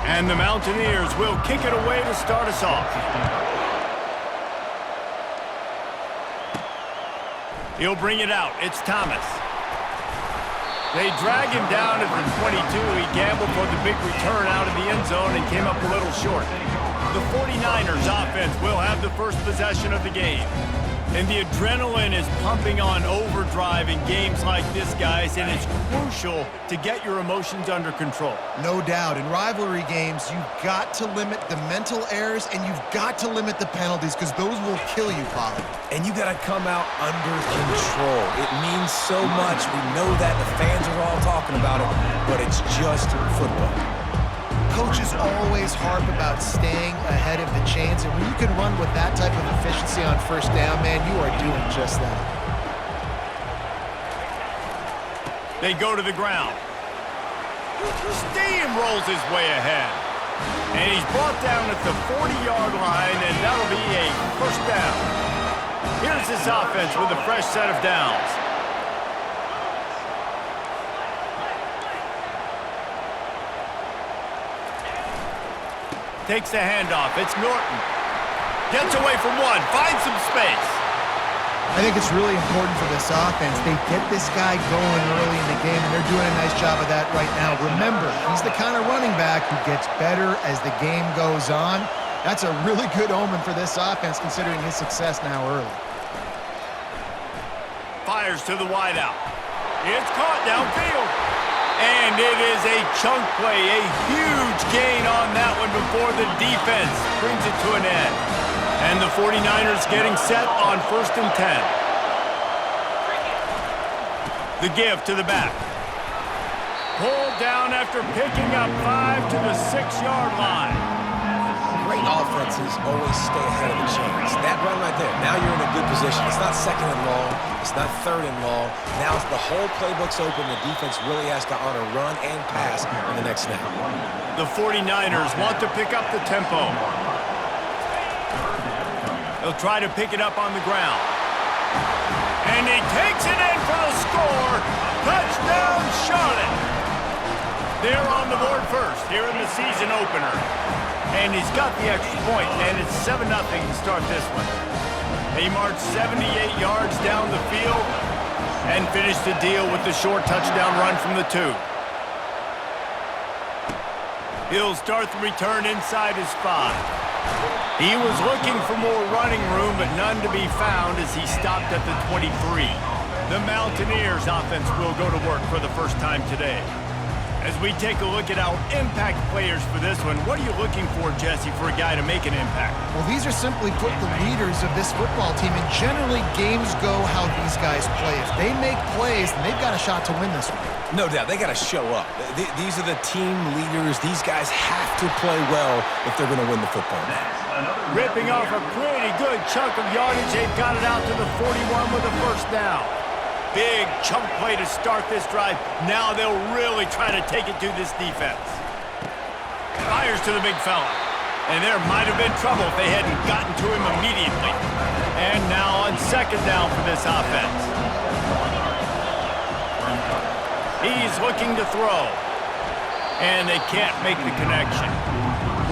And the Mountaineers will kick it away to start us off. He'll bring it out. It's Thomas. They drag him down at the 22. He gambled for the big return out of the end zone and came up a little short. The 49ers offense will have the first possession of the game. And the adrenaline is pumping on overdrive in games like this, guys, and it's crucial to get your emotions under control. No doubt. In rivalry games, you've got to limit the mental errors and you've got to limit the penalties because those will kill you, Pollard. And you got to come out under control. It means so much. We know that. The fans are all talking about it, but it's just football. Coaches always harp about staying ahead of the chains, and when you can run with that type of efficiency on first down, man, you are doing just that. They go to the ground. Steamrolls his way ahead. And he's brought down at the 40-yard line, and that'll be a first down. Here's this offense with a fresh set of downs. Takes the handoff. It's Norton. Gets away from one. Finds some space. I think it's really important for this offense. They get this guy going early in the game, and they're doing a nice job of that right now. Remember, he's the kind of running back who gets better as the game goes on. That's a really good omen for this offense, considering his success now early. Fires to the wideout. It's caught downfield. And it is a chunk play, a huge gain on that one before the defense brings it to an end. And the 49ers getting set on 1st and 10. The give to the back. Pulled down after picking up 5 to the 6-yard line. Great offenses always stay ahead of the chains. That run right there, now you're in a good position. It's not 2nd and long. It's not 3rd and long. Now the whole playbook's open. The defense really has to honor run and pass on the next snap. The 49ers want to pick up the tempo. They'll try to pick it up on the ground. And he takes it in for the score. Touchdown, Charlotte. They're on the board first here in the season opener. And he's got the extra point, and it's 7-0 to start this one. He marched 78 yards down the field and finished the deal with the short touchdown run from the 2. He'll start the return inside his 5. He was looking for more running room, but none to be found as he stopped at the 23. The Mountaineers offense will go to work for the first time today. As we take a look at our impact players for this one, what are you looking for, Jesse, for a guy to make an impact? Well, these are simply put the leaders of this football team, and generally games go how these guys play. If they make plays, then they've got a shot to win this one. No doubt, they got to show up. These are the team leaders. These guys have to play well if they're going to win the football game. Ripping off a pretty good chunk of yardage. They've got it out to the 41 with a first down. Big chunk play to start this drive. Now they'll really try to take it to this defense. Fires to the big fella. And there might have been trouble if they hadn't gotten to him immediately. And now on 2nd down for this offense. He's looking to throw. And they can't make the connection.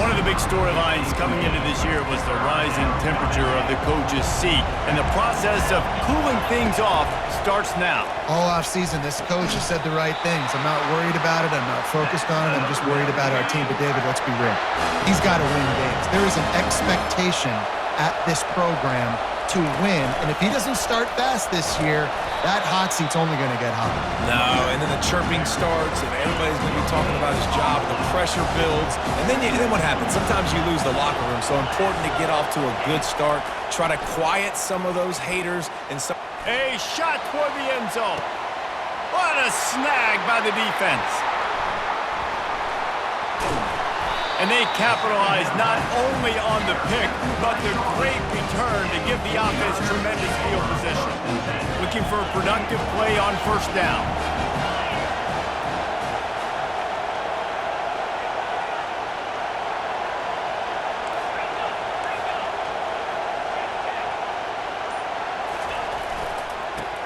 One of the big storylines coming into this year was the rising temperature of the coach's seat. And the process of cooling things off starts now. All offseason, this coach has said the right things. I'm not worried about it. I'm not focused on it. I'm just worried about our team. But, David, let's be real. He's got to win games. There is an expectation at this program to win. And if he doesn't start fast this year, that hot seat's only going to get hotter. No, and then the chirping starts, and everybody's going to be talking about his job, and the pressure builds. And then what happens? Sometimes you lose the locker room. So important to get off to a good start. Try to quiet some of those haters. And a shot toward the end zone. What a snag by the defense. And they capitalize not only on the pick, but the great return to give the offense tremendous field position. Looking for a productive play on 1st down.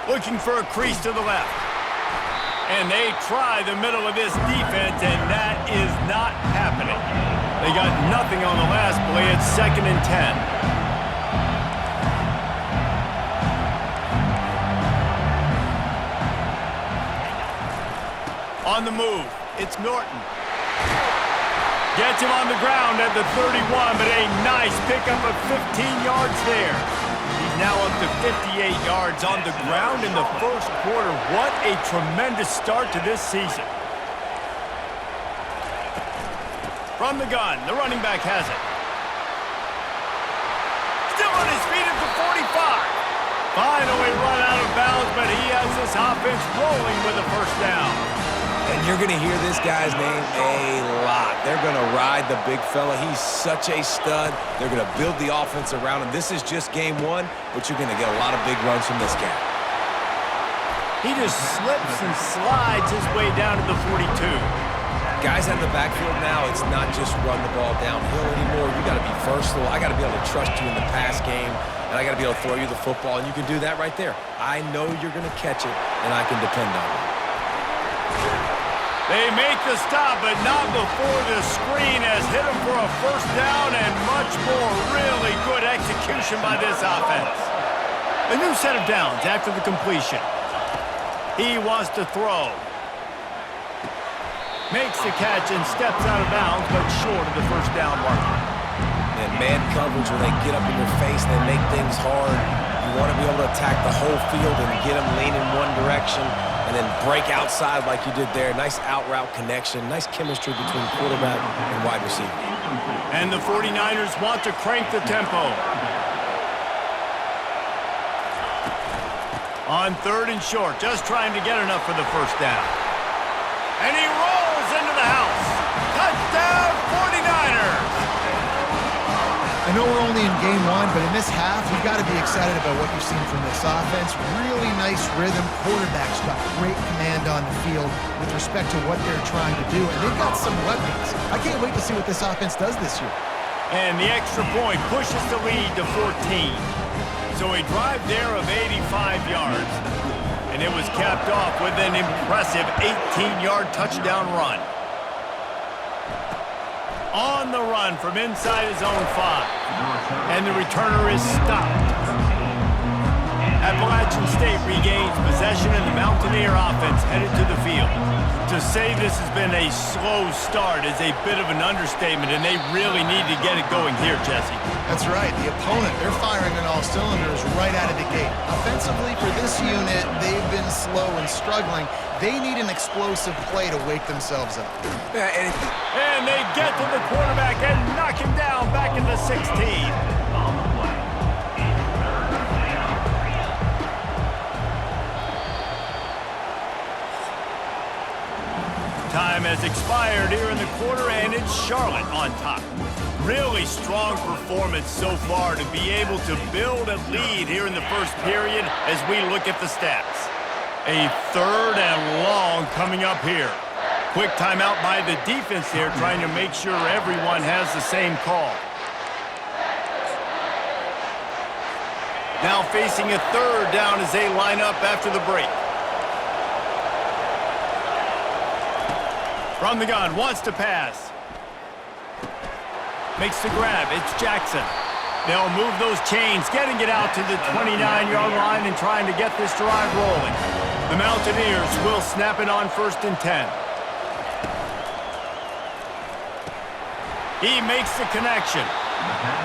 Looking for a crease to the left. And they try the middle of this defense, and that is not happening. it's 2nd and 10. On the move, it's Norton. Gets him on the ground at the 31, but a nice pickup of 15 yards there. He's now up to 58 yards on the ground in the first quarter. What a tremendous start to this season. From the gun, the running back has it. Still on his feet at the 45. Finally run out of bounds, but he has this offense rolling with a first down. And you're going to hear this guy's name a lot. They're going to ride the big fella. He's such a stud. They're going to build the offense around him. This is just game one, but you're going to get a lot of big runs from this guy. He just slips and slides his way down to the 42. Guys out of the backfield now, it's not just run the ball downhill anymore. You got to be versatile. I got to be able to trust you in the pass game, and I got to be able to throw you the football, and you can do that right there. I know you're going to catch it, and I can depend on it. They make the stop, but not before the screen has hit him for a first down and much more. Really good execution by this offense. A new set of downs after the completion. He wants to throw. Makes the catch and steps out of bounds, but short of the first down marker. And man coverage, when they get up in your face, they make things hard. You want to be able to attack the whole field and get them leaning one direction and then break outside like you did there. Nice out-route connection, nice chemistry between quarterback and wide receiver. And the 49ers want to crank the tempo. On 3rd and short, just trying to get enough for the first down. And he rolls into the house. Touchdown, 49ers! I know we're only in game one, but in this half, you've got to be excited about what you've seen from this offense. Really nice rhythm. Quarterback's got great command on the field with respect to what they're trying to do, and they've got some weapons. I can't wait to see what this offense does this year. And the extra point pushes the lead to 14. So a drive there of 85 yards. And it was capped off with an impressive 18-yard touchdown run. On the run from inside his own 5. And the returner is stopped. Appalachian State regains possession and the Mountaineer offense headed to the field. To say this has been a slow start is a bit of an understatement, and they really need to get it going here, Jesse. That's right. The opponent, they're firing on all cylinders right out of the gate. Offensively, for this unit, they've been slow and struggling. They need an explosive play to wake themselves up. And they get to the quarterback and knock him down back in the 16. Time has expired here in the quarter, and it's Charlotte on top. Really strong performance so far to be able to build a lead here in the first period as we look at the stats. A 3rd and long coming up here. Quick timeout by the defense there, trying to make sure everyone has the same call. Now facing a 3rd down as they line up after the break. From the gun, wants to pass. Makes the grab, it's Jackson. They'll move those chains, getting it out to the 29-yard line and trying to get this drive rolling. The Mountaineers will snap it on 1st and 10. He makes the connection.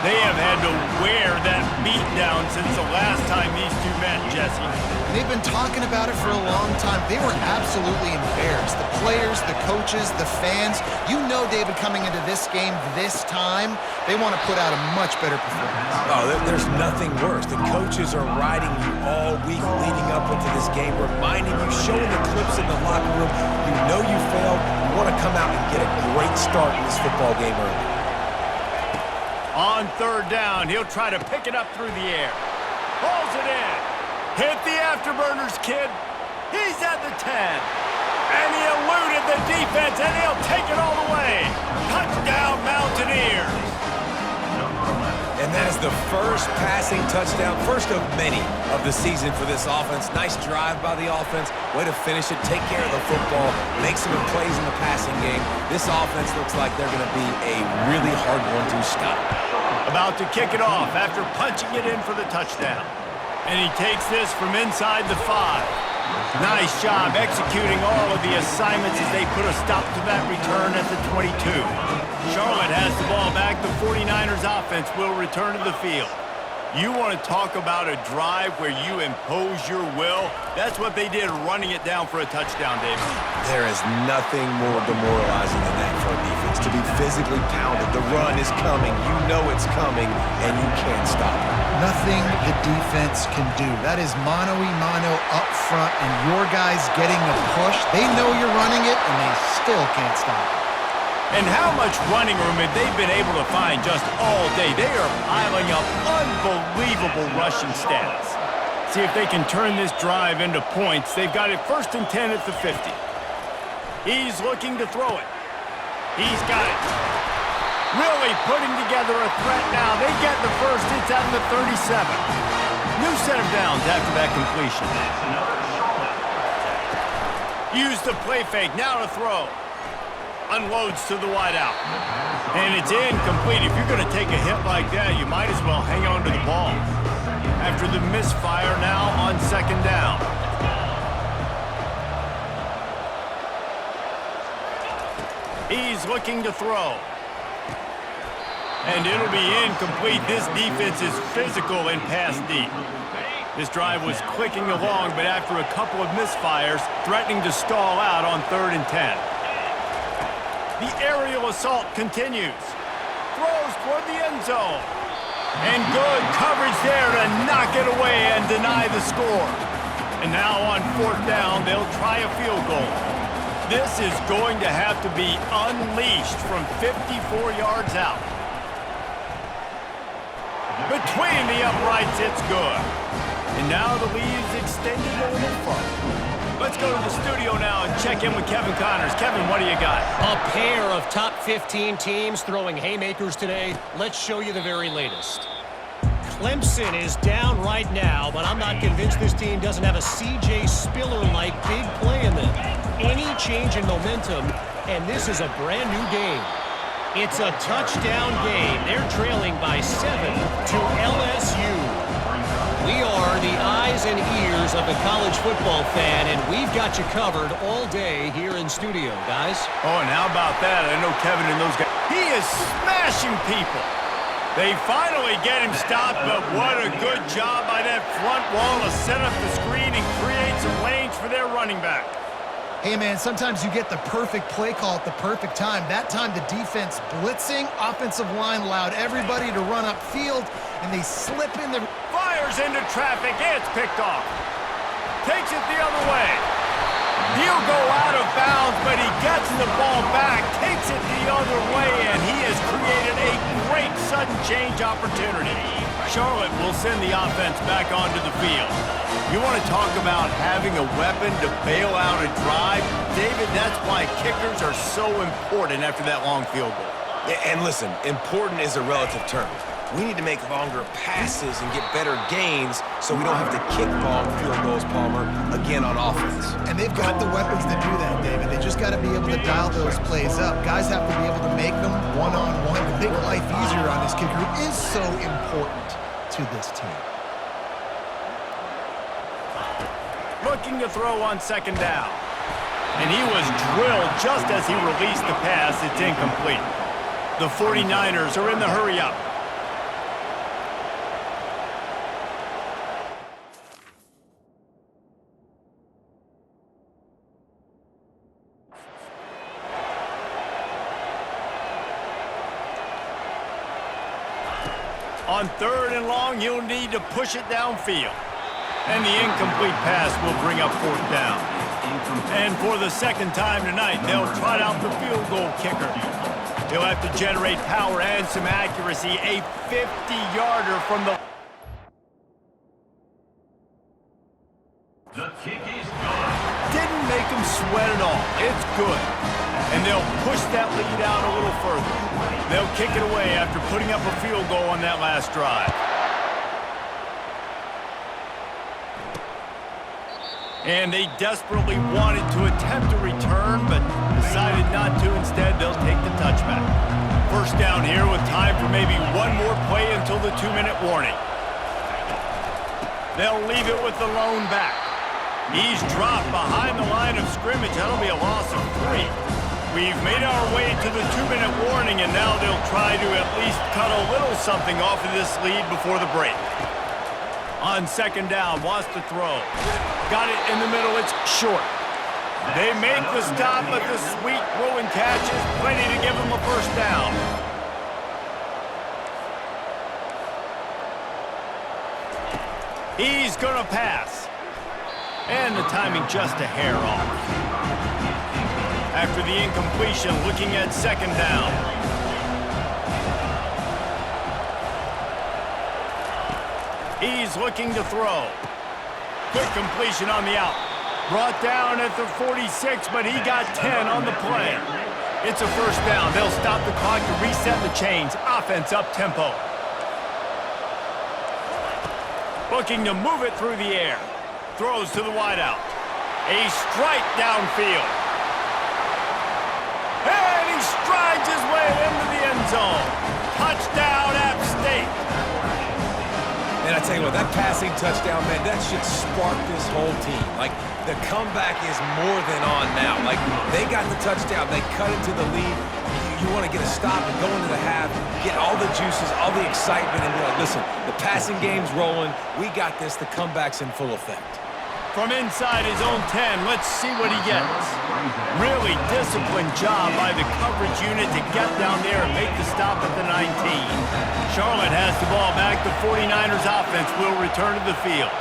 They have had to wear that beat down since the last time these two met, Jesse. They've been talking about it for a long time. They were absolutely embarrassed. The players, the coaches, the fans. You know, David, coming into this game this time, they want to put out a much better performance. Oh, there's nothing worse. The coaches are riding you all week leading up into this game, reminding you, showing the clips in the locker room. You know you failed. You want to come out and get a great start in this football game early. On 3rd down, he'll try to pick it up through the air. Pulls it in. Hit the afterburners, kid. He's at the 10. And he eluded the defense, and he'll take it all the way. Touchdown, Mountaineers. And that is the first passing touchdown, first of many of the season for this offense. Nice drive by the offense. Way to finish it, take care of the football, make some good plays in the passing game. This offense looks like they're going to be a really hard one to stop. About to kick it off after punching it in for the touchdown. And he takes this from inside the 5. Nice job executing all of the assignments as they put a stop to that return at the 22. Charlotte has the ball back. The 49ers offense will return to the field. You want to talk about a drive where you impose your will? That's what they did, running it down for a touchdown, David. There is nothing more demoralizing than that for a defense, to be physically pounded. The run is coming. You know it's coming, and you can't stop it. Nothing the defense can do. That is mano-a-mano up front, and your guys getting the push. They know you're running it, and they still can't stop it. And how much running room have they been able to find just all day? They are piling up unbelievable rushing stats. See if they can turn this drive into points. They've got it 1st and 10 at the 50. He's looking to throw it. He's got it. Really putting together a threat now. They get the first. It's at the 37. New set of downs after that completion. Use the play fake. Now to throw. Unloads to the wideout. And it's incomplete. If you're going to take a hit like that, you might as well hang on to the ball. After the misfire now on 2nd down. He's looking to throw. And it'll be incomplete. This defense is physical and pass deep. This drive was clicking along, but after a couple of misfires, threatening to stall out on 3rd and 10. The aerial assault continues. Throws toward the end zone. And good coverage there to knock it away and deny the score. And now on 4th down, they'll try a field goal. This is going to have to be unleashed from 54 yards out. Between the uprights, it's good. And now the lead's extended a little further. Let's go to the studio now and check in with Kevin Connors. Kevin, what do you got? A pair of top 15 teams throwing haymakers today. Let's show you the very latest. Clemson is down right now, but I'm not convinced this team doesn't have a C.J. Spiller-like big play in them. Any change in momentum, and this is a brand new game. It's a touchdown game. They're trailing by 7 to LSU. We are the eyes and ears of the college football fan, and we've got you covered all day here in studio, guys. Oh, and how about that? I know Kevin and those guys. He is smashing people. They finally get him stopped, but what a good job by that front wall to set up the screen and create some lanes for their running back. Hey, man, sometimes you get the perfect play call at the perfect time. That time the defense blitzing, offensive line allowed everybody to run upfield, and they slip in the... Fires into traffic. It's picked off. Takes it the other way. He'll go out of bounds, but he gets the ball back, takes it the other way, and he has created a great sudden change opportunity. Charlotte will send the offense back onto the field. You want to talk about having a weapon to bail out a drive? David, that's why kickers are so important after that long field goal. And listen, important is a relative term. We need to make longer passes and get better gains so we don't have to kick long field goals, Palmer, again on offense. And they've got the weapons to do that, David. They just got to be able to dial those plays up. Guys have to be able to make them one-on-one to make life easier on this kicker, who is so important to this team. Looking to throw on 2nd down. And he was drilled just as he released the pass. It's incomplete. The 49ers are in the hurry-up. On 3rd and long, you'll need to push it downfield. And the incomplete pass will bring up 4th down. And for the 2nd time tonight, they'll trot out the field goal kicker. He'll have to generate power and some accuracy. A 50-yarder from the... The kick is good. Didn't make him sweat at all. It's good. And they'll push that lead out a little further. They'll kick it away after putting up a field goal on that last drive. And they desperately wanted to attempt a return, but decided not to. Instead, they'll take the touchback. 1st First down here with time for maybe one more play until the 2-minute warning. They'll leave it with the lone back. He's dropped behind the line of scrimmage. That'll be a loss of 3. We've made our way to the 2-minute warning, and now they'll try to at least cut a little something off of this lead before the break. On second down, wants to throw. Got it in the middle, it's short. They make the stop, but the sweet throw and catch is plenty to give them a first down. He's gonna pass. And the timing just a hair off. After the incompletion, looking at second down. He's looking to throw. Quick completion on the out. Brought down at the 46, but he got 10 on the play. It's a first down. They'll stop the clock to reset the chains. Offense up-tempo. Looking to move it through the air. Throws to the wideout. A strike downfield. And he strides his way into the end zone. Touchdown, App State. And I tell you what, that passing touchdown, man, that should spark this whole team. Like, the comeback is more than on now. Like, they got the touchdown. They cut into the lead. You want to get a stop and go into the half, get all the juices, all the excitement, and be like, listen, the passing game's rolling. We got this. The comeback's in full effect. From inside his own 10, let's see what he gets. Really disciplined job by the coverage unit to get down there and make the stop at the 19. Charlotte has the ball back. The 49ers offense will return to the field.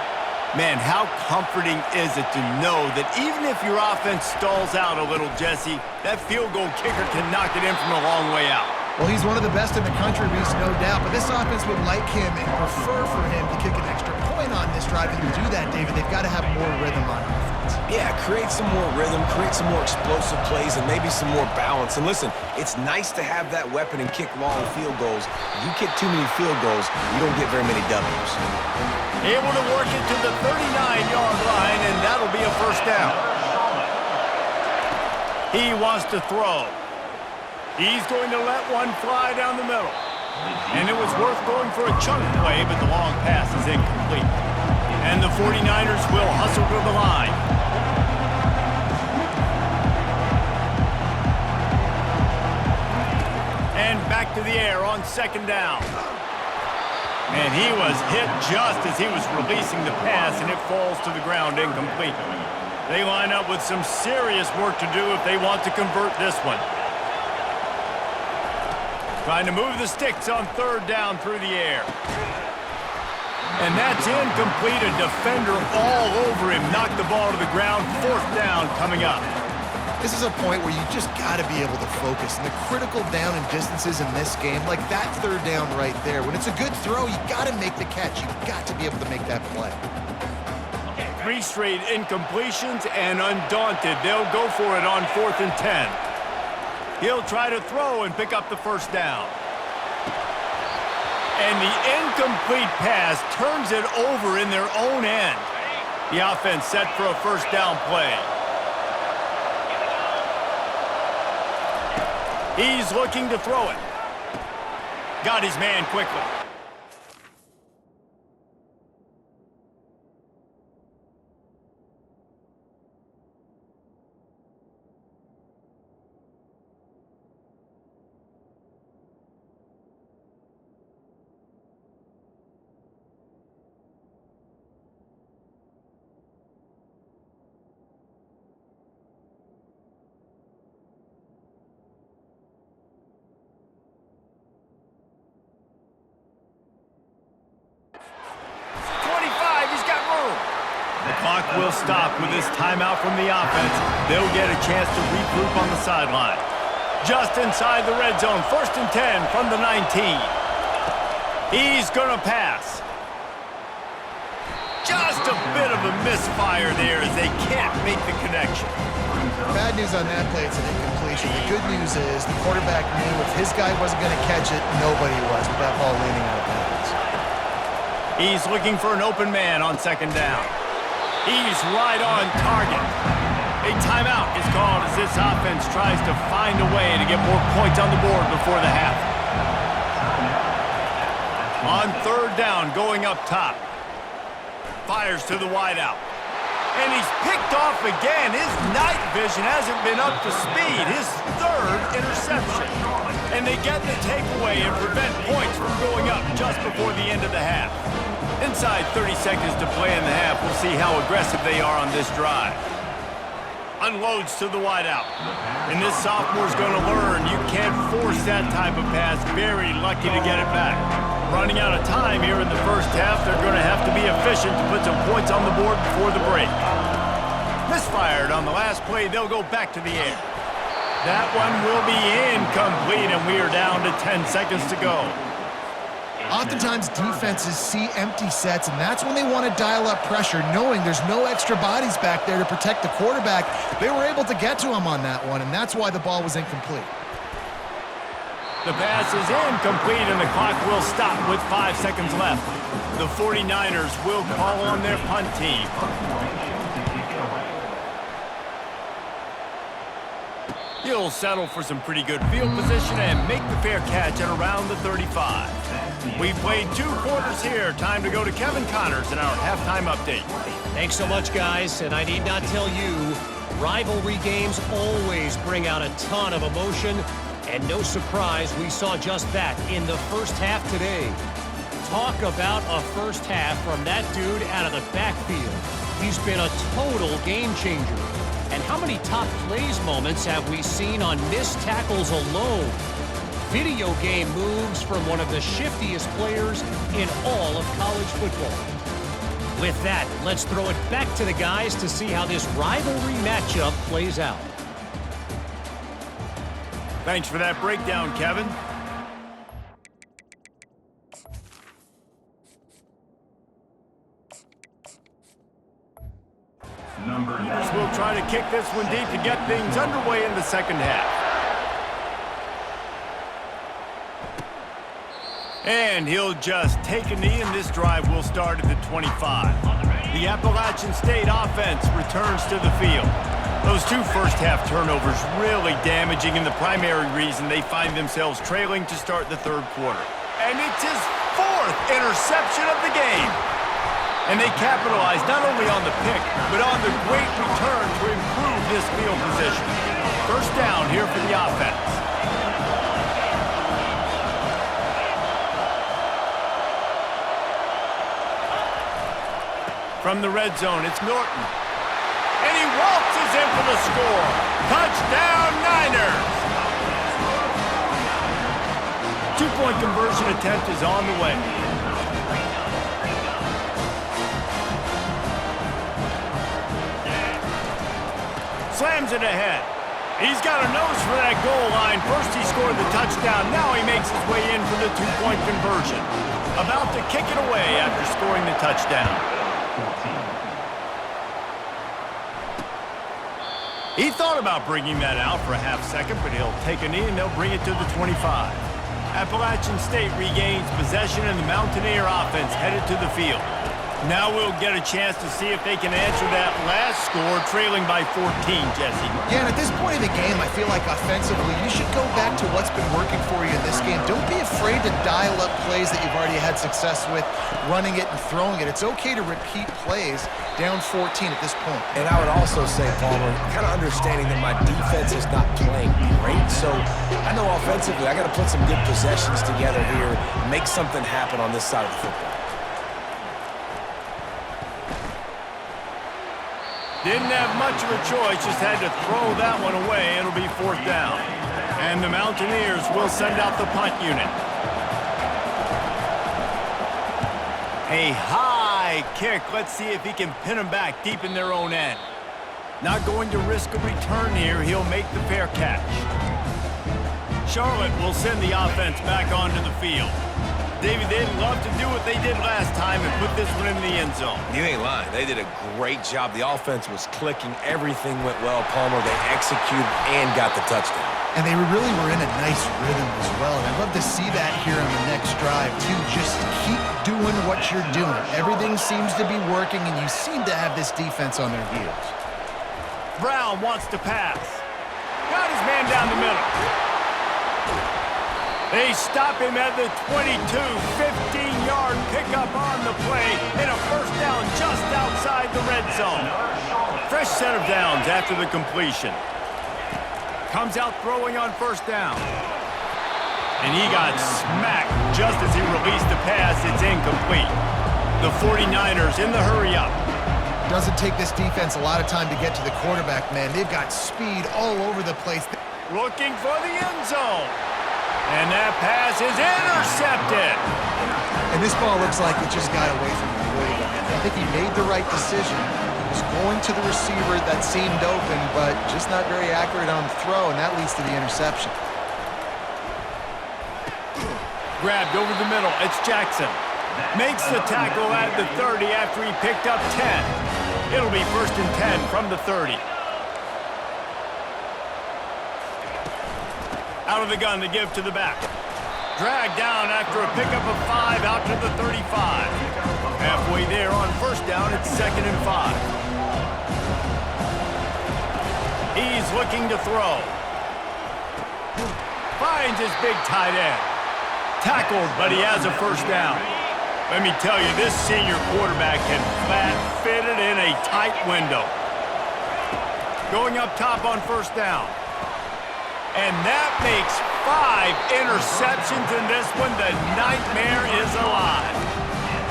Man, how comforting is it to know that even if your offense stalls out a little, Jesse, that field goal kicker can knock it in from a long way out. Well, he's one of the best in the country, Reese, no doubt. But this offense would like him and prefer for him to kick an extra point on this drive. And to do that, David, they've got to have more rhythm on offense. Yeah, create some more rhythm, create some more explosive plays, and maybe some more balance. And listen, it's nice to have that weapon and kick long field goals. If you kick too many field goals, you don't get very many W's. Able to work it to the 39-yard line, and that'll be a first down. He wants to throw. He's going to let one fly down the middle. And it was worth going for a chunk play, but the long pass is incomplete. And the 49ers will hustle to the line. And back to the air on second down. And he was hit just as he was releasing the pass, and it falls to the ground incomplete. They line up with some serious work to do if they want to convert this one. Trying to move the sticks on third down through the air. And that's incomplete. A defender all over him. Knocked the ball to the ground. Fourth down coming up. This is a point where you just got to be able to focus. And the critical down and distances in this game, like that third down right there, when it's a good throw, you got to make the catch. You got to be able to make that play. 3 straight incompletions, and undaunted, they'll go for it on 4th and 10. He'll try to throw and pick up the first down. And the incomplete pass turns it over in their own end. The offense set for a first down play. He's looking to throw it. Got his man quickly. Clock will stop with this timeout from the offense. They'll get a chance to regroup on the sideline. Just inside the red zone, 1st and 10 from the 19. He's going to pass. Just a bit of a misfire there as they can't make the connection. Bad news on that play, it's an incompletion. The good news is the quarterback knew if his guy wasn't going to catch it, nobody was with that ball landing out of bounds. He's looking for an open man on second down. He's right on target. A timeout is called as this offense tries to find a way to get more points on the board before the half. On third down, going up top. Fires to the wideout. And he's picked off again. His night vision hasn't been up to speed. His third interception. And they get the takeaway and prevent points from going up just before the end of the half. Inside 30 seconds to play in the half, we'll see how aggressive they are on this drive. Unloads to the wideout. And this sophomore's going to learn you can't force that type of pass. Very lucky to get it back. Running out of time here in the first half, they're going to have to be efficient to put some points on the board before the break. Misfired on the last play. They'll go back to the air. That one will be incomplete, and we are down to 10 seconds to go. Oftentimes, defenses see empty sets, and that's when they want to dial up pressure, knowing there's no extra bodies back there to protect the quarterback. They were able to get to him on that one, and that's why the ball was incomplete. The pass is incomplete, and the clock will stop with 5 seconds left. The 49ers will call on their punt team. He'll settle for some pretty good field position and make the fair catch at around the 35. We've played 2 quarters here. Time to go to Kevin Connors in our halftime update. Thanks so much, guys, and I need not tell you, rivalry games always bring out a ton of emotion, and no surprise we saw just that in the first half today. Talk about a first half from that dude out of the backfield. He's been a total game changer. And how many top plays moments have we seen on missed tackles alone? Video game moves from one of the shiftiest players in all of college football. With that, let's throw it back to the guys to see how this rivalry matchup plays out. Thanks for that breakdown, Kevin. We'll try to kick this one deep to get things underway in the second half. And he'll just take a knee, and this drive will start at the 25. The Appalachian State offense returns to the field. Those 2 first-half turnovers really damaging, and the primary reason they find themselves trailing to start the third quarter. And it's his 4th interception of the game. And they capitalize not only on the pick, but on the great return to improve this field position. First down here for the offense. From the red zone, it's Norton. And he waltzes in for the score. Touchdown, Niners! 2-point conversion attempt is on the way. Slams it ahead. He's got a nose for that goal line. First he scored the touchdown. Now he makes his way in for the 2-point conversion. About to kick it away after scoring the touchdown. He thought about bringing that out for a half second, but he'll take a knee and they'll bring it to the 25. Appalachian State regains possession, and the Mountaineer offense headed to the field. Now we'll get a chance to see if they can answer that last score, trailing by 14, Jesse. Yeah, and at this point in the game, I feel like offensively, you should go back to what's been working for you in this game. Don't be afraid to dial up plays that you've already had success with, running it and throwing it. It's okay to repeat plays down 14 at this point. And I would also say, Palmer, kind of understanding that my defense is not playing great, so I know offensively I got to put some good possessions together here, make something happen on this side of the football. Didn't have much of a choice, just had to throw that one away. It'll be 4th down. And the Mountaineers will send out the punt unit. A high kick. Let's see if he can pin them back deep in their own end. Not going to risk a return here. He'll make the fair catch. Charlotte will send the offense back onto the field. David, they'd love to do what they did last time and put this one in the end zone. You ain't lying. They did a great job. The offense was clicking. Everything went well, Palmer. They executed and got the touchdown. And they really were in a nice rhythm as well. And I'd love to see that here on the next drive, too. Just keep doing what you're doing. Everything seems to be working, and you seem to have this defense on their heels. Brown wants to pass. Got his man down the middle. They stop him at the 22, 15 40-yard pickup on the play and a first down just outside the red zone. Fresh set of downs after the completion. Comes out throwing on first down. And he got smacked just as he released the pass. It's incomplete. The 49ers in the hurry-up. Doesn't take this defense a lot of time to get to the quarterback, man. They've got speed all over the place. Looking for the end zone. And that pass is intercepted. And this ball looks like it just got away from the quarterback. I think he made the right decision. He was going to the receiver that seemed open, but just not very accurate on the throw, and that leads to the interception. Grabbed over the middle. It's Jackson. Makes the tackle at the 30 after he picked up 10. It'll be 1st and 10 from the 30. Out of the gun to give to the back. Dragged down after a pickup of 5 out to the 35. Halfway there on first down, it's 2nd and 5. He's looking to throw. Finds his big tight end. Tackled, but he has a first down. Let me tell you, this senior quarterback can flat fit it in a tight window. Going up top on first down. And that makes 5 interceptions in this one. The nightmare is alive.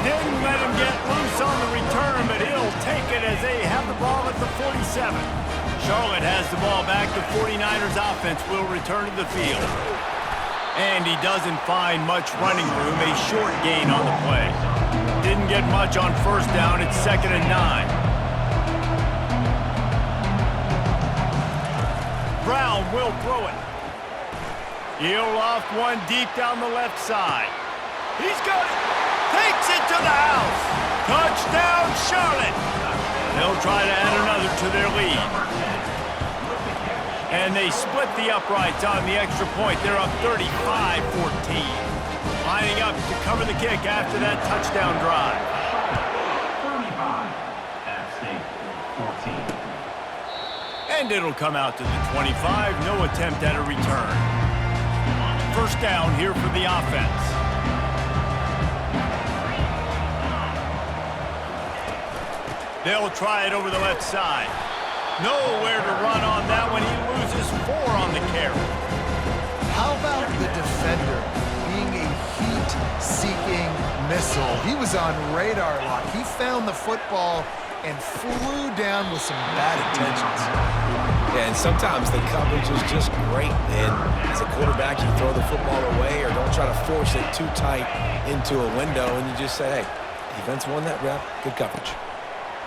Didn't let him get loose on the return, but he'll take it as they have the ball at the 47. Charlotte has the ball back. The 49ers offense will return to the field. And he doesn't find much running room. A short gain on the play. Didn't get much on first down. It's 2nd and 9. Brown will throw it. He'll loft one deep down the left side. He's got it. Takes it to the house. Touchdown, Charlotte. They'll try to add another to their lead. And they split the uprights on the extra point. They're up 35-14. Lining up to cover the kick after that touchdown drive. 35, App State 14. And it'll come out to the 25. No attempt at a return. First down here for the offense. They'll try it over the left side. Nowhere to run on that one. He loses 4 on the carry. How about the defender being a heat-seeking missile? He was on radar lock. He found the football and flew down with some bad intentions. Yeah, and sometimes the coverage is just great. And as a quarterback, you throw the football away or don't try to force it too tight into a window, and you just say, hey, defense won that rep. Good coverage.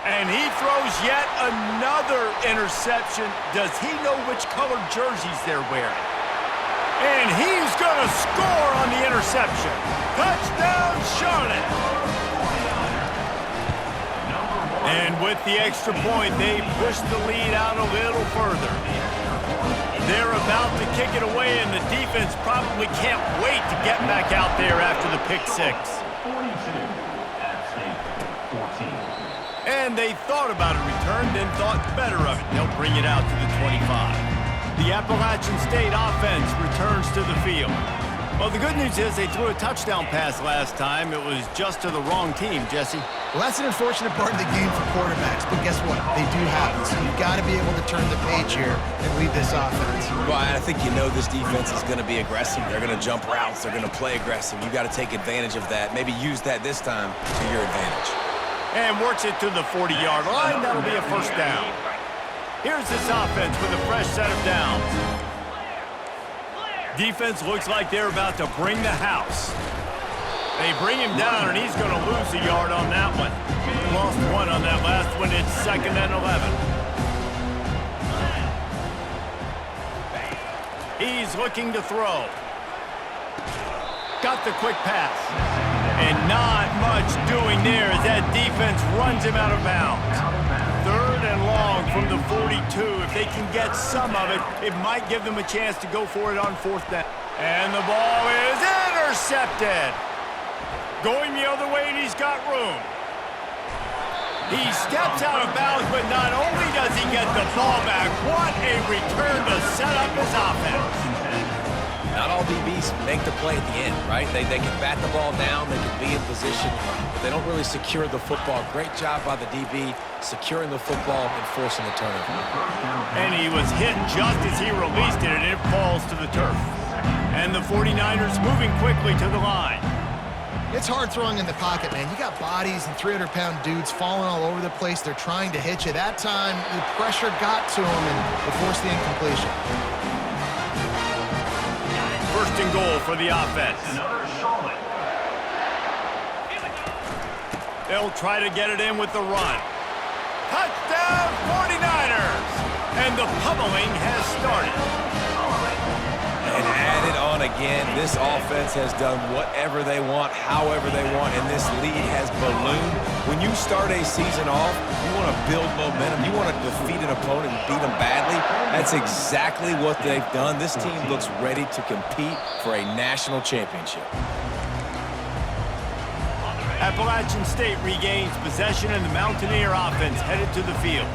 And he throws yet another interception. Does he know which colored jerseys they're wearing? And he's going to score on the interception. Touchdown, Charlotte. And with the extra point, they push the lead out a little further. They're about to kick it away, and the defense probably can't wait to get back out there after the pick 6. 42, App State 14. And they thought about a return, then thought better of it. They'll bring it out to the 25. The Appalachian State offense returns to the field. Well, the good news is they threw a touchdown pass last time. It was just to the wrong team, Jesse. Well, that's an unfortunate part of the game for quarterbacks, but guess what? They do happen, so you've got to be able to turn the page here and lead this offense. Well, I think you know this defense is going to be aggressive. They're going to jump routes. They're going to play aggressive. You've got to take advantage of that. Maybe use that this time to your advantage. And works it to the 40-yard line. That'll be a first down. Here's this offense with a fresh set of downs. Defense looks like they're about to bring the house. They bring him down, and he's going to lose a yard on that one. Lost 1 on that last one. It's 2nd and 11. He's looking to throw. Got the quick pass. And not much doing there as that defense runs him out of bounds. 3rd and long from the 42. If they can get some of it, it might give them a chance to go for it on 4th down. And the ball is intercepted. Going the other way, and he's got room. He steps out of bounds, but not only does he get the ball back, what a return to set up his offense. Not all DBs make the play at the end, right? They can bat the ball down, they can be in position, but they don't really secure the football. Great job by the DB securing the football and forcing the turnover. And he was hit just as he released it, and it falls to the turf. And the 49ers moving quickly to the line. It's hard throwing in the pocket, man. You got bodies and 300-pound dudes falling all over the place. They're trying to hit you. That time, the pressure got to him and it forced the incompletion. First and goal for the offense. Another Charlotte. They'll try to get it in with the run. Touchdown 49ers! And the pummeling has started. And added on again, this offense has done whatever they want, however they want, and this lead has ballooned. When you start a season off, you want to build momentum. You want to defeat an opponent and beat them badly. That's exactly what they've done. This team looks ready to compete for a national championship. Appalachian State regains possession, and the Mountaineer offense headed to the field.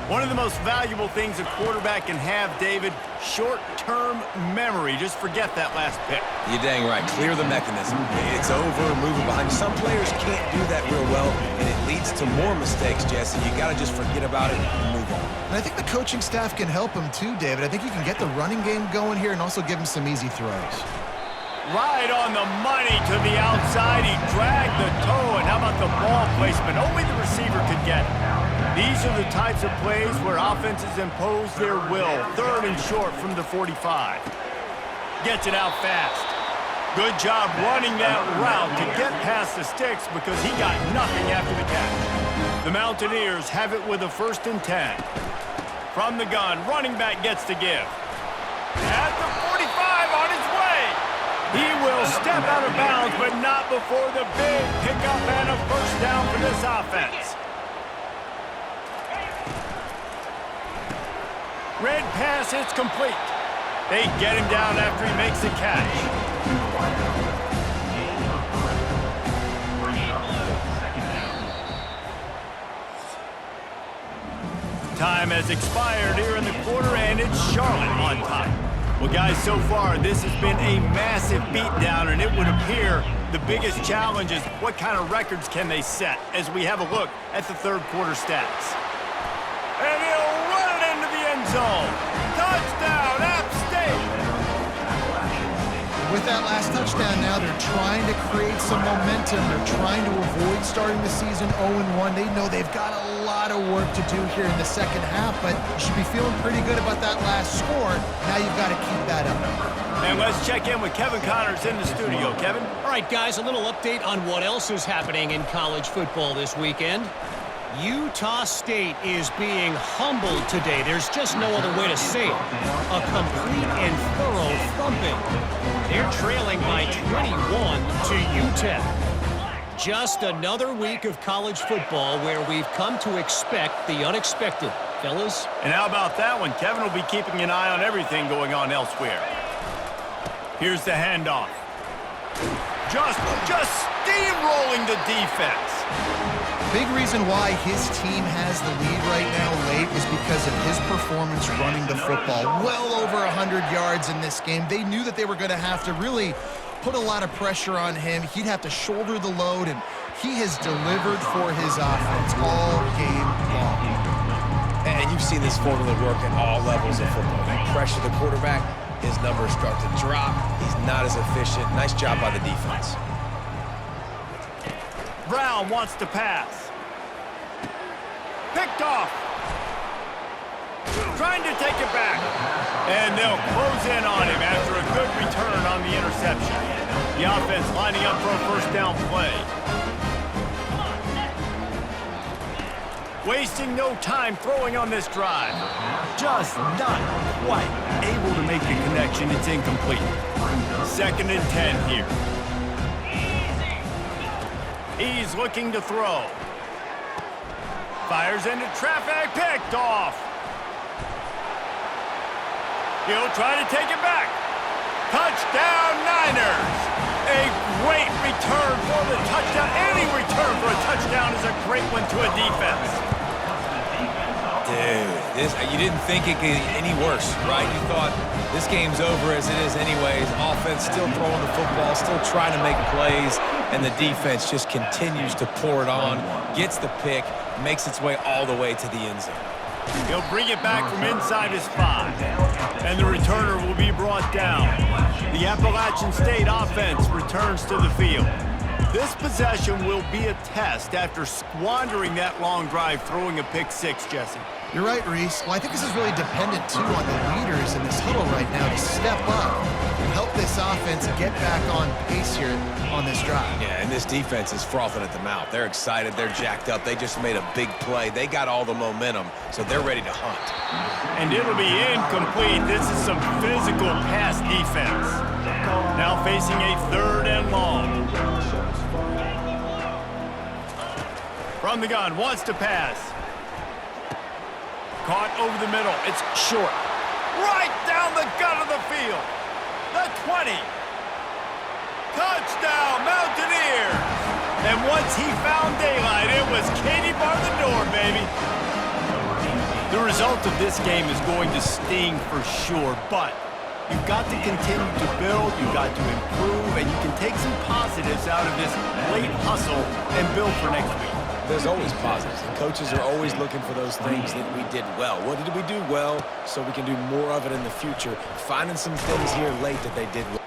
One of the most valuable things a quarterback can have, David, short-term memory. Just forget that last pick. You're dang right. Clear the mechanism. It's over, moving behind. Some players can't do that real well, and it leads to more mistakes, Jesse. You got to just forget about it and move on. And I think the coaching staff can help him too, David. I think you can get the running game going here and also give him some easy throws. Right on the money to the outside. He dragged the toe, and how about the ball placement? Only the receiver could get it. These are the types of plays where offenses impose their will. Third and short from the 45. Gets it out fast. Good job running that route to get past the sticks because he got nothing after the catch. The Mountaineers have it with a 1st and 10. From the gun, running back gets to give. At the 45 on his way. He will step out of bounds, but not before the big pickup and a 1st down for this offense. Red pass, it's complete. They get him down after he makes the catch. Time has expired here in the quarter, and it's Charlotte on top. Well, guys, so far, this has been a massive beatdown, and it would appear the biggest challenge is what kind of records can they set as we have a look at the third quarter stats. And he'll run it into the end zone. Touchdown, App State! With that last touchdown now, they're trying to create some momentum. They're trying to avoid starting the season 0-1. They know they've got a lot of work to do here in the second half, but you should be feeling pretty good about that last score. Now you've got to keep that up. And let's check in with Kevin Connors in the studio. Kevin? All right, guys, a little update on what else is happening in college football this weekend. Utah State is being humbled today. There's just no other way to say it. A complete and thorough thumping. They're trailing by 21 to UTEP. Just another week of college football where we've come to expect the unexpected. Fellas? And how about that one? Kevin will be keeping an eye on everything going on elsewhere. Here's the handoff. Just steamrolling the defense. Big reason why his team has the lead right now late is because of his performance running the football. Well over 100 yards in this game. They knew that they were going to have to really put a lot of pressure on him. He'd have to shoulder the load, and he has delivered for his offense all game long. And you've seen this formula work at all levels of football. They pressure the quarterback, his numbers start to drop. He's not as efficient. Nice job by the defense. Brown wants to pass. Picked off. Trying to take it back. And they'll close in on him after a good return on the interception. The offense lining up for a 1st down play. Wasting no time throwing on this drive. Just not quite able to make the connection. It's incomplete. 2nd and 10 here. He's looking to throw. Fires into traffic, picked off. He'll try to take it back. Touchdown, Niners. A great return for the touchdown. Any return for a touchdown is a great one to a defense. You didn't think it could get any worse, right? You thought this game's over as it is anyways. Offense still throwing the football, still trying to make plays, and the defense just continues to pour it on, gets the pick, makes its way all the way to the end zone. He'll bring it back from inside his 5, and the returner will be brought down. The Appalachian State offense returns to the field. This possession will be a test after squandering that long drive, throwing a pick 6, Jesse. You're right, Reese. Well, I think this is really dependent, too, on the leaders in this huddle right now to step up and help this offense get back on pace here on this drive. Yeah, and this defense is frothing at the mouth. They're excited. They're jacked up. They just made a big play. They got all the momentum, so they're ready to hunt. And it'll be incomplete. This is some physical pass defense. Now facing a 3rd and long. From the gun, wants to pass. Caught over the middle. It's short. Right down the gut of the field. The 20. Touchdown, Mountaineers. And once he found daylight, it was Katie bar the door, baby. The result of this game is going to sting for sure, but you've got to continue to build, you've got to improve, and you can take some positives out of this late hustle and build for next week. There's always positives. The coaches are always looking for those things that we did well. What did we do well so we can do more of it in the future? Finding some things here late that they did well.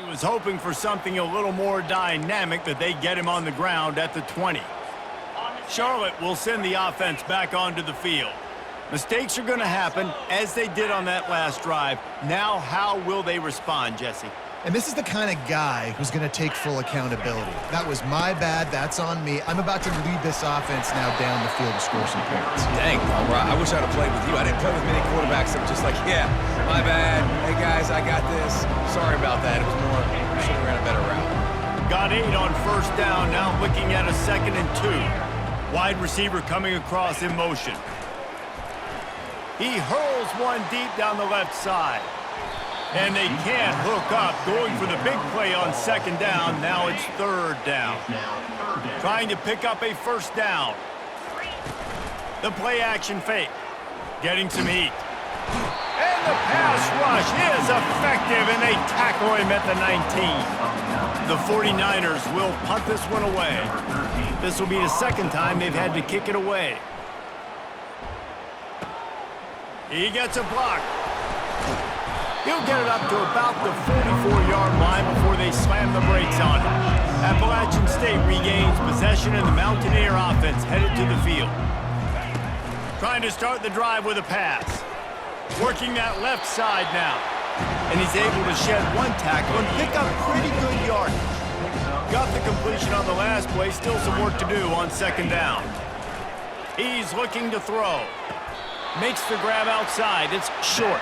He was hoping for something a little more dynamic, but they get him on the ground at the 20. Charlotte will send the offense back onto the field. Mistakes are going to happen, as they did on that last drive. Now, how will they respond, Jesse? And this is the kind of guy who's going to take full accountability. That was my bad. That's on me. I'm about to lead this offense now down the field to score some points. Dang, Palmer, I wish I'd have played with you. I didn't play with many quarterbacks that were just like, yeah, my bad. Hey, guys, I got this. Sorry about that. It was more, we should have ran a better route. Got 8 on first down, now looking at a 2nd and 2. Wide receiver coming across in motion. He hurls one deep down the left side. And they can't hook up, going for the big play on 2nd down. Now it's 3rd down. Trying to pick up a 1st down. The play action fake. Getting some heat. And the pass rush is effective, and they tackle him at the 19. The 49ers will punt this one away. This will be the 2nd time they've had to kick it away. He gets a block. He'll get it up to about the 44-yard line before they slam the brakes on him. Appalachian State regains possession and the Mountaineer offense headed to the field. Trying to start the drive with a pass. Working that left side now. And he's able to shed one tackle and pick up pretty good yardage. Got the completion on the last play, still some work to do on second down. He's looking to throw. Makes the grab outside. It's short.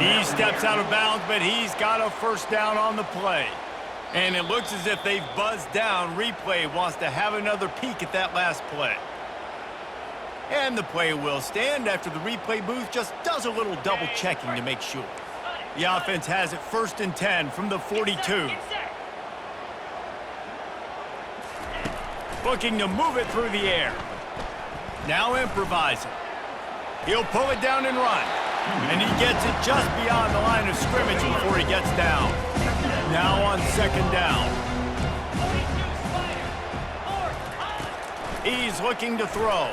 He steps out of bounds, but he's got a first down on the play. And it looks as if they've buzzed down. Replay wants to have another peek at that last play. And the play will stand after the replay booth just does a little double checking to make sure. The offense has it 1st and 10 from the 42. Looking to move it through the air. Now improvising. He'll pull it down and run. And he gets it just beyond the line of scrimmage before he gets down. Now on second down. He's looking to throw.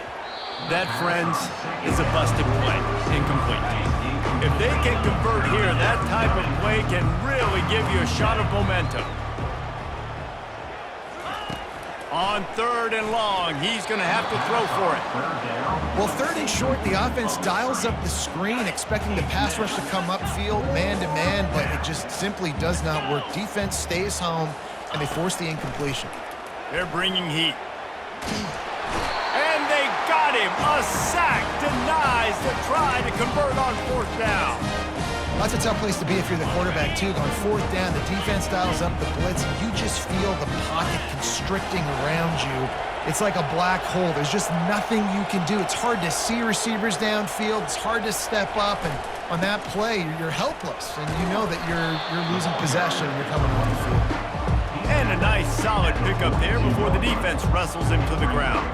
That, friends, is a busted play. Incomplete. If they can convert here, that type of play can really give you a shot of momentum. On 3rd and long, he's going to have to throw for it. Well, 3rd and short, the offense dials up the screen, expecting the pass rush to come upfield man-to-man, but it just simply does not work. Defense stays home, and they force the incompletion. They're bringing heat. And they got him. A sack denies the try to convert on 4th down. That's a tough place to be if you're the quarterback, too. On 4th down, the defense dials up the blitz. You just feel the pocket constricting around you. It's like a black hole. There's just nothing you can do. It's hard to see receivers downfield. It's hard to step up. And on that play, you're helpless. And you know that you're losing possession and you're coming on the field. And a nice, solid pickup there before the defense wrestles him to the ground.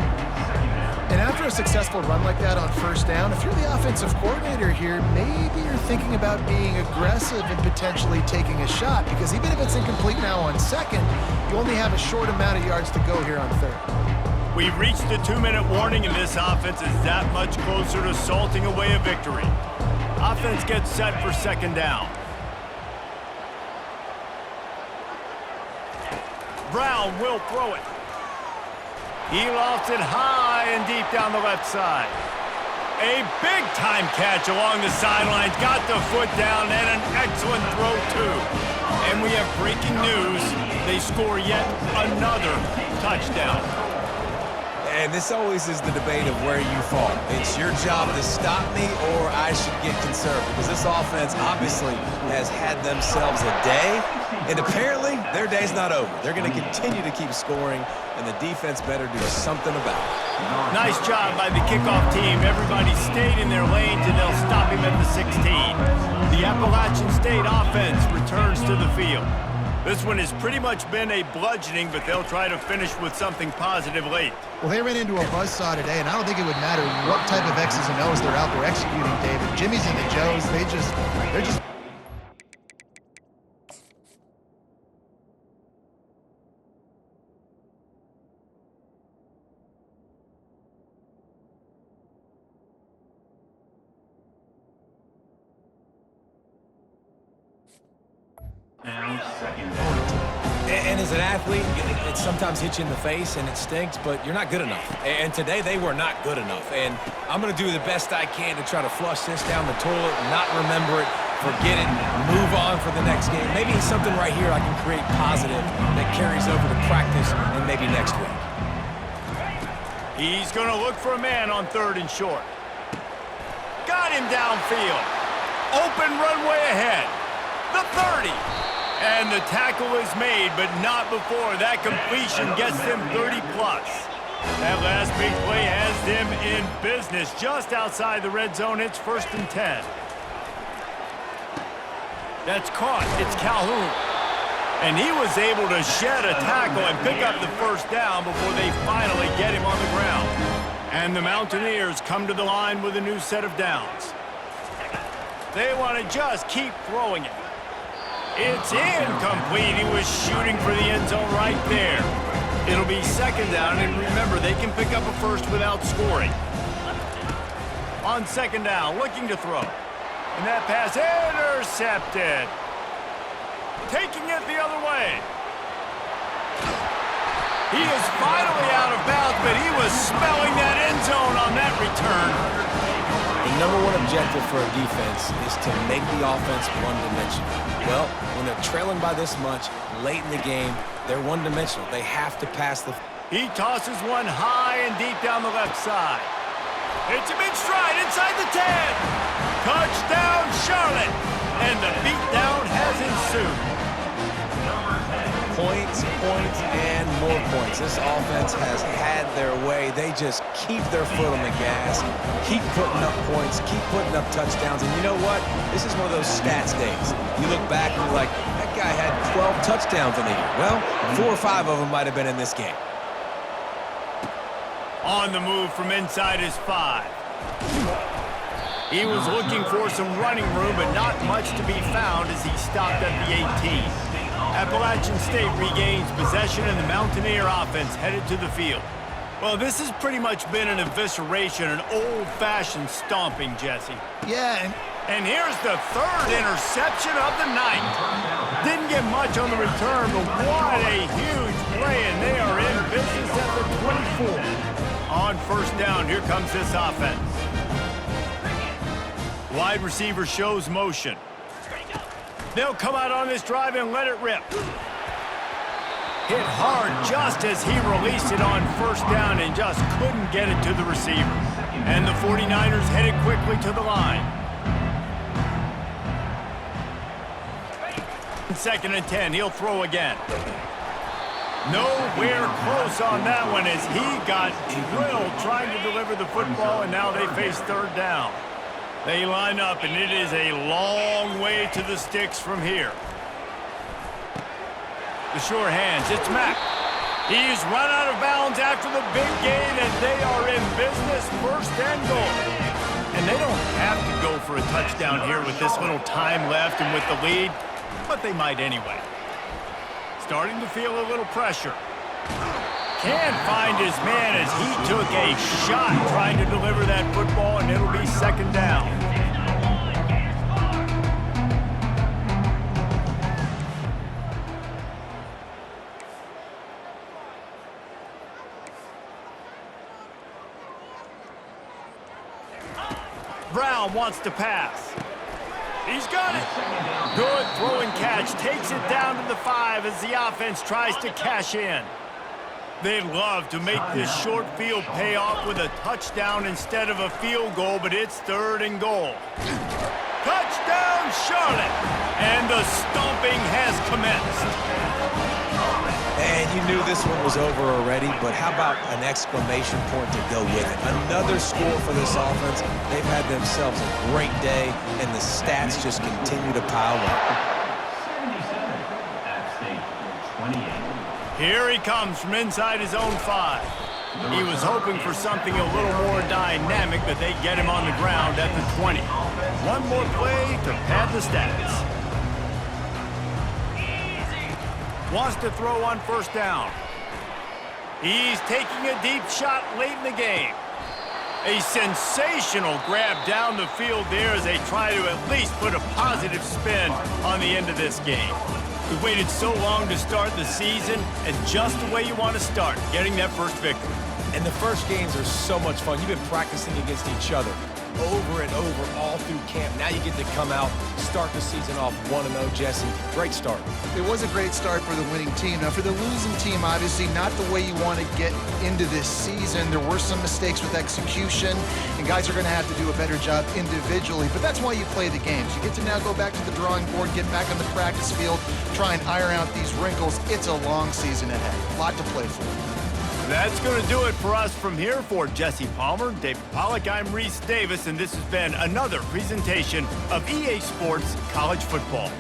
And after a successful run like that on 1st down, if you're the offensive coordinator here, maybe you're thinking about being aggressive and potentially taking a shot, because even if it's incomplete now on 2nd, you only have a short amount of yards to go here on 3rd. We've reached the 2-minute warning, and this offense is that much closer to salting away a victory. Offense gets set for 2nd down. Brown will throw it. He lofts it high and deep down the left side. A big-time catch along the sidelines. Got the foot down and an excellent throw, too. And we have breaking news. They score yet another touchdown. And this always is the debate of where you fall. It's your job to stop me or I should get conserved, because this offense obviously has had themselves a day, and apparently their day's not over. They're going to continue to keep scoring, and the defense better do something about it. Nice job by the kickoff team. Everybody stayed in their lanes, and they'll stop him at the 16. The Appalachian State offense returns to the field. This one has pretty much been a bludgeoning, but they'll try to finish with something positive late. Well, they ran into a buzzsaw today, and I don't think it would matter what type of X's and O's they're out there executing, David. Jimmy's and the Joes, they're just... Now 2nd down. And as an athlete, it sometimes hits you in the face and it stinks, but you're not good enough. And today they were not good enough. And I'm going to do the best I can to try to flush this down the toilet, not remember it, forget it, move on for the next game. Maybe something right here I can create positive that carries over to practice and maybe next week. He's going to look for a man on 3rd and short. Got him downfield. Open runway ahead. The 30. And the tackle is made, but not before that completion gets them 30-plus. That last big play has them in business just outside the red zone. It's 1st and 10. That's caught. It's Calhoun. And he was able to shed a tackle and pick up the 1st down before they finally get him on the ground. And the Mountaineers come to the line with a new set of downs. They want to just keep throwing it. It's incomplete. He was shooting for the end zone right there. It'll be 2nd down, and remember, they can pick up a first without scoring. On 2nd down, looking to throw. And that pass intercepted. Taking it the other way. He is finally out of bounds, but he was smelling that end zone on that return. The number one objective for a defense is to make the offense one-dimensional. Well, when they're trailing by this much late in the game, they're one-dimensional. They have to pass the... He tosses one high and deep down the left side. It's a big stride inside the 10. Touchdown, Charlotte. And the beatdown has ensued. Points, points, and more points. This offense has had their way. They just keep their foot on the gas, keep putting up points, keep putting up touchdowns. And you know what? This is one of those stats days. You look back and you're like, that guy had 12 touchdowns in the year. Well, 4 or 5 of them might have been in this game. On the move from inside his 5. He was looking for some running room, but not much to be found as he stopped at the 18. Appalachian State regains possession, and the Mountaineer offense headed to the field. Well, this has pretty much been an evisceration, an old-fashioned stomping, Jesse. Yeah, And here's the third interception of the night. Didn't get much on the return, but what a huge play, and they are in business at the 24. On first down, here comes this offense. Wide receiver shows motion. They'll come out on this drive and let it rip. Hit hard just as he released it on first down and just couldn't get it to the receiver. And the 49ers headed quickly to the line. 2nd and 10, he'll throw again. Nowhere close on that one as he got drilled trying to deliver the football, and now they face third down. They line up, and it is a long way to the sticks from here. The sure hands, it's Mack. He's run out of bounds after the big gain, and they are in business, 1st and goal. And they don't have to go for a touchdown here with this little time left and with the lead, but they might anyway. Starting to feel a little pressure. Can't find his man as he took a shot trying to deliver that football, and it'll be 2nd down. Brown wants to pass. He's got it. Good throw and catch. Takes it down to the 5 as the offense tries to cash in. They'd love to make this short field pay off with a touchdown instead of a field goal, but it's 3rd and goal. Touchdown, Charlotte! And the stomping has commenced. And you knew this one was over already, but how about an exclamation point to go with it? Another score for this offense. They've had themselves a great day, and the stats just continue to pile up. Here he comes from inside his own 5. He was hoping for something a little more dynamic, but they get him on the ground at the 20. One more play to pad the stats. Wants to throw on first down. He's taking a deep shot late in the game. A sensational grab down the field there as they try to at least put a positive spin on the end of this game. We waited so long to start the season, and just the way you want to start, getting that first victory. And the first games are so much fun. You've been practicing against each other over and over all through camp. Now you get to come out, start the season off 1-0, Jesse. Great start. it was a great start for the winning team. Now, for the losing team, obviously not the way you want to get into this season. There were some mistakes with execution, and guys are going to have to do a better job individually. But that's why you play the games. You get to now go back to the drawing board, get back on the practice field, try and iron out these wrinkles. It's a long season ahead. A lot to play for. That's going to do it for us from here. For Jesse Palmer, David Pollack, I'm Reese Davis, and this has been another presentation of EA Sports College Football.